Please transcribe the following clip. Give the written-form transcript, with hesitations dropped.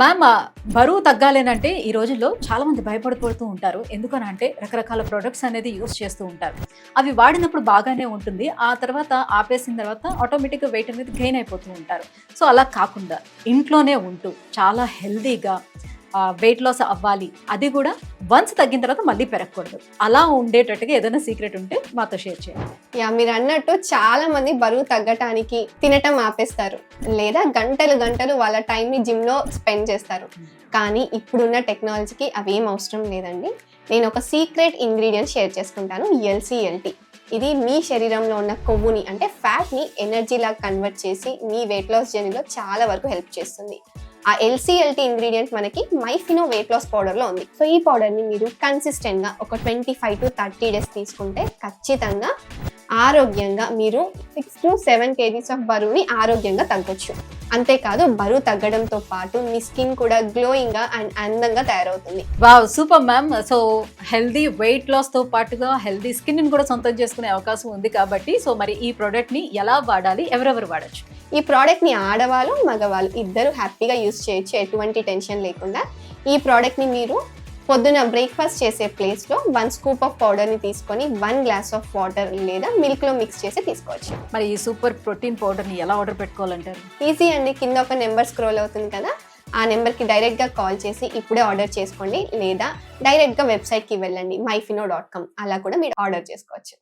Ma'am బరువు తగ్గాలేనంటే ఈ రోజుల్లో చాలా మంది భయపడిపోతూ ఉంటారు. ఎందుకనంటే రకరకాల ప్రొడక్ట్స్ అనేది యూస్ చేస్తూ ఉంటారు. అవి వాడినప్పుడు బాగానే ఉంటుంది. ఆ తర్వాత ఆపేసిన తర్వాత ఆటోమేటిక్‌గా వెయిట్ అనేది గెయిన్ అయిపోతూ ఉంటారు. సో, అలా కాకుండా ఇంట్లోనే ఉంటూ చాలా హెల్తీగా వెయిట్ లాస్ అవ్వాలి. అది కూడా వన్స్ తగ్గిన తర్వాత మళ్ళీ పెరగకూడదు. అలా ఉండేటట్టుగా ఏదైనా సీక్రెట్ ఉంటే మాతో షేర్ చేయండి. మీరు అన్నట్టు చాలా మంది బరువు తగ్గటానికి తినటం ఆపేస్తారు, లేదా గంటలు గంటలు వాళ్ళ టైంని జిమ్లో స్పెండ్ చేస్తారు. కానీ ఇప్పుడున్న టెక్నాలజీకి అవేం అవసరం లేదండి. నేను ఒక సీక్రెట్ ఇంగ్రీడియంట్ షేర్ చేసుకుంటాను, ఎల్సిఎల్టీ. ఇది మీ శరీరంలో ఉన్న కొవ్వుని అంటే ఫ్యాట్ని ఎనర్జీలా కన్వర్ట్ చేసి మీ వెయిట్ లాస్ జర్నీలో చాలా వరకు హెల్ప్ చేస్తుంది. ఆ ఎల్సిఎల్టీ ఇంగ్రీడియంట్ మనకి మైఫినో వెయిట్ లాస్ పౌడర్లో ఉంది. సో ఈ పౌడర్ని మీరు కన్సిస్టెంట్గా ఒక 25 to 30 days తీసుకుంటే ఖచ్చితంగా ఆరోగ్యంగా మీరు 6 to 7 kgs ఆఫ్ బరువుని ఆరోగ్యంగా తగ్గొచ్చు. అంతేకాదు బరువు తగ్గడంతో పాటు మీ స్కిన్ కూడా గ్లోయింగ్గా అండ్ అందంగా తయారవుతుంది. Wow, super ma'am. So healthy weight లాస్తో పాటుగా హెల్దీ స్కిన్ని కూడా సొంతం చేసుకునే అవకాశం ఉంది కాబట్టి సో మరి ఈ ప్రోడక్ట్ని ఎలా వాడాలి, ఎవరెవరు వాడచ్చు? ఈ ప్రోడక్ట్ని ఆడవాళ్ళు మగవాళ్ళు ఇద్దరు హ్యాపీగా యూస్ చేయొచ్చు, ఎటువంటి టెన్షన్ లేకుండా. ఈ ప్రోడక్ట్ని మీరు పొద్దున బ్రేక్ఫాస్ట్ చేసే ప్లేస్లో 1 scoop ఆఫ్ పౌడర్ని తీసుకొని 1 glass ఆఫ్ వాటర్ లేదా మిల్క్లో మిక్స్ చేసి తీసుకోవచ్చు. మరి ఈ సూపర్ ప్రోటీన్ పౌడర్ని ఎలా ఆర్డర్ పెట్టుకోవాలంటారు? ఈజీ అండి, కింద ఒక నెంబర్ స్క్రోల్ అవుతుంది కదా, ఆ నెంబర్కి డైరెక్ట్గా కాల్ చేసి ఇప్పుడే ఆర్డర్ చేసుకోండి, లేదా డైరెక్ట్గా వెబ్సైట్కి వెళ్ళండి myfino.com, అలా కూడా మీరు ఆర్డర్ చేసుకోవచ్చు.